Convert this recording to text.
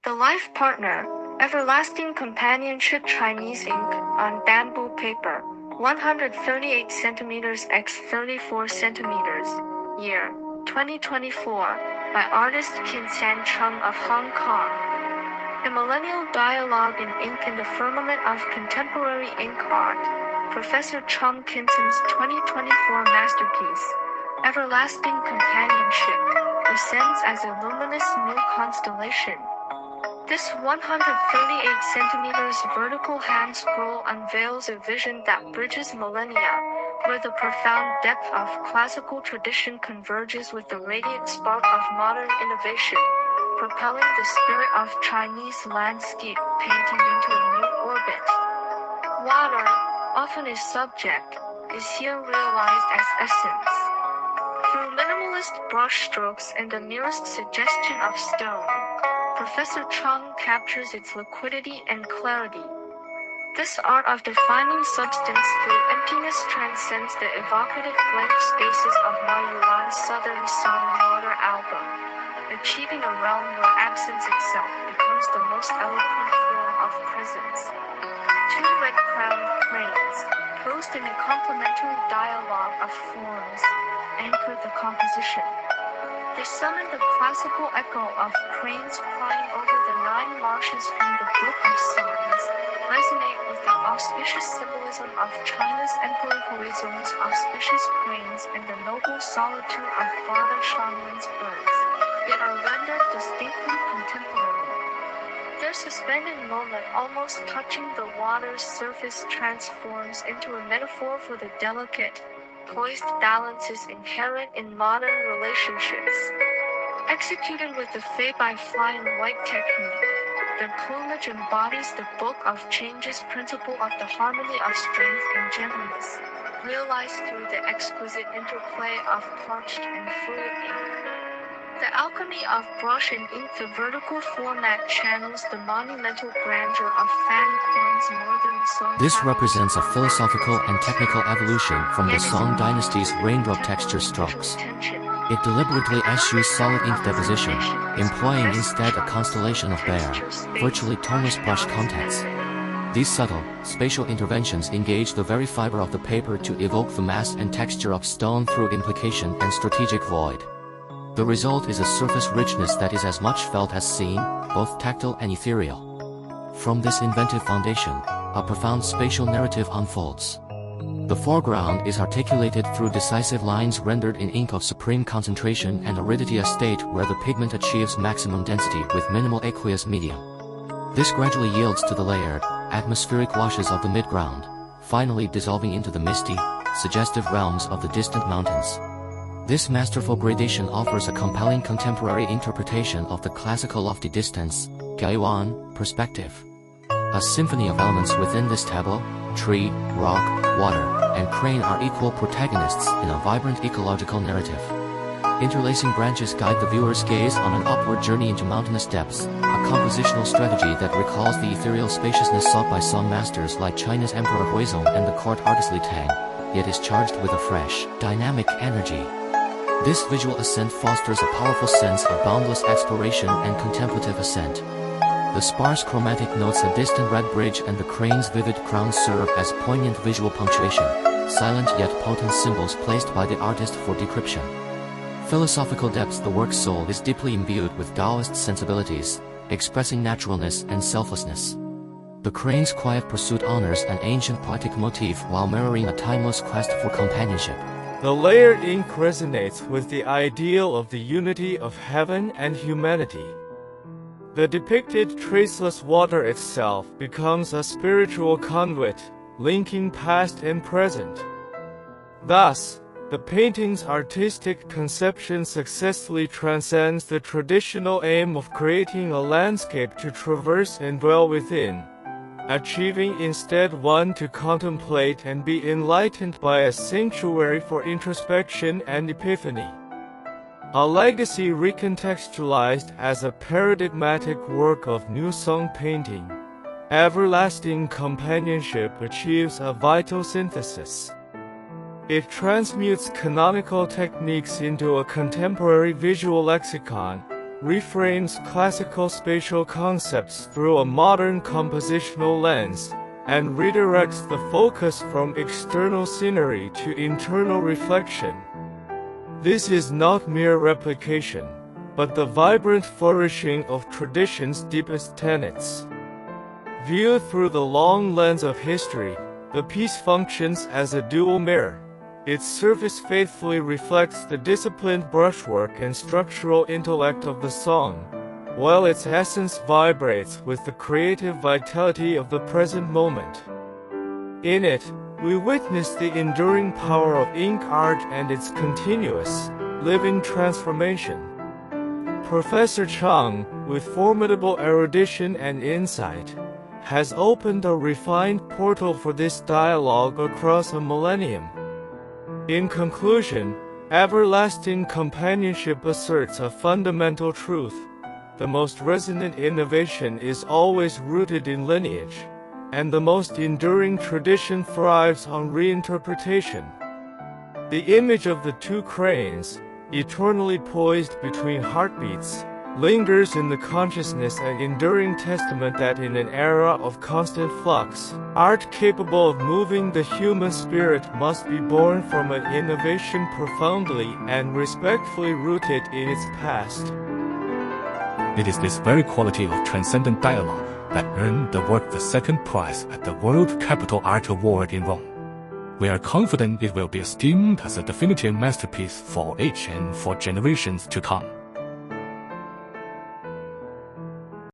The Life Partner, Everlasting Companionship Chinese ink on bamboo paper, 138 centimeters x 34 centimeters, year 2024, by artist Kinsan Chung of Hong Kong. A millennial dialogue in ink in the firmament of contemporary ink art. Professor Chung Kinsan's 2024 masterpiece, Everlasting Companionship, ascends as a luminous new constellation. This 138 centimeters vertical hand scroll unveils a vision that bridges millennia, where the profound depth of classical tradition converges with the radiant spark of modern innovation, propelling the spirit of Chinese landscape painting into a new orbit. Water, often a subject, is here realized as essence. Through minimalist brushstrokes and the merest suggestion of stone, Professor Chung captures its liquidity and clarity. This art of defining substance through emptiness transcends the evocative blank spaces of Ma Yuan's Southern Sun Water album, achieving a realm where absence itself becomes the most eloquent form of presence. Two red-crowned cranes, posed in a complementary dialogue of forms, anchor the composition. They summon the classical echo of cranes crying over the nine marshes from the Book of Songs, resonate with the auspicious symbolism of China's Emperor Huizong's auspicious cranes and the noble solitude of Father Shangwen's birds, yet are rendered distinctly contemporary. Their suspended moment, almost touching the water's surface, transforms into a metaphor for the delicate, poised balances inherent in modern relationships. Executed with the fade by fly and white technique, their plumage embodies the Book of Change's principle of the harmony of strength and gentleness, realized through the exquisite interplay of parched and fluid ink. The alchemy of brush and ink, the vertical format channels the monumental grandeur of Fan Kuan's northern Song. This represents a philosophical and technical evolution from the Song dynasty's raindrop texture strokes. It deliberately eschews solid ink deposition, employing instead a constellation of bare, virtually toneless brush contents. These subtle, spatial interventions engage the very fiber of the paper to evoke the mass and texture of stone through implication and strategic void. The result is a surface richness that is as much felt as seen, both tactile and ethereal. From this inventive foundation, a profound spatial narrative unfolds. The foreground is articulated through decisive lines rendered in ink of supreme concentration and aridity, a state where the pigment achieves maximum density with minimal aqueous medium. This gradually yields to the layered, atmospheric washes of the midground, finally dissolving into the misty, suggestive realms of the distant mountains. This masterful gradation offers a compelling contemporary interpretation of the classical lofty distance, Gaiyuan, perspective. A symphony of elements within this tableau, tree, rock, water, and crane are equal protagonists in a vibrant ecological narrative. Interlacing branches guide the viewer's gaze on an upward journey into mountainous depths, a compositional strategy that recalls the ethereal spaciousness sought by song masters like China's Emperor Huizong and the court artist Li Tang, yet is charged with a fresh, dynamic energy. This visual ascent fosters a powerful sense of boundless exploration and contemplative ascent. The sparse chromatic notes, a distant red bridge, and the crane's vivid crown serve as poignant visual punctuation, silent yet potent symbols placed by the artist for decryption. Philosophical depths, the work's soul is deeply imbued with Taoist sensibilities, expressing naturalness and selflessness. The crane's quiet pursuit honors an ancient poetic motif while mirroring a timeless quest for companionship. The layered ink resonates with the ideal of the unity of heaven and humanity. The depicted traceless water itself becomes a spiritual conduit, linking past and present. Thus, the painting's artistic conception successfully transcends the traditional aim of creating a landscape to traverse and dwell within, achieving instead one to contemplate and be enlightened by, a sanctuary for introspection and epiphany. A legacy recontextualized as a paradigmatic work of New Song painting, Everlasting Companionship achieves a vital synthesis. It transmutes canonical techniques into a contemporary visual lexicon, reframes classical spatial concepts through a modern compositional lens, and redirects the focus from external scenery to internal reflection. This is not mere replication, but the vibrant flourishing of tradition's deepest tenets. Viewed through the long lens of history, the piece functions as a dual mirror. Its surface faithfully reflects the disciplined brushwork and structural intellect of the song, while its essence vibrates with the creative vitality of the present moment. In it, we witness the enduring power of ink art and its continuous, living transformation. Professor Chung, with formidable erudition and insight, has opened a refined portal for this dialogue across a millennium. In conclusion, everlasting companionship asserts a fundamental truth. The most resonant innovation is always rooted in lineage, and the most enduring tradition thrives on reinterpretation. The image of the two cranes, eternally poised between heartbeats, lingers in the consciousness, an enduring testament that in an era of constant flux, art capable of moving the human spirit must be born from an innovation profoundly and respectfully rooted in its past. It is this very quality of transcendent dialogue that earned the work the second prize at the World Capital Art Award in Rome. We are confident it will be esteemed as a definitive masterpiece for age and for generations to come.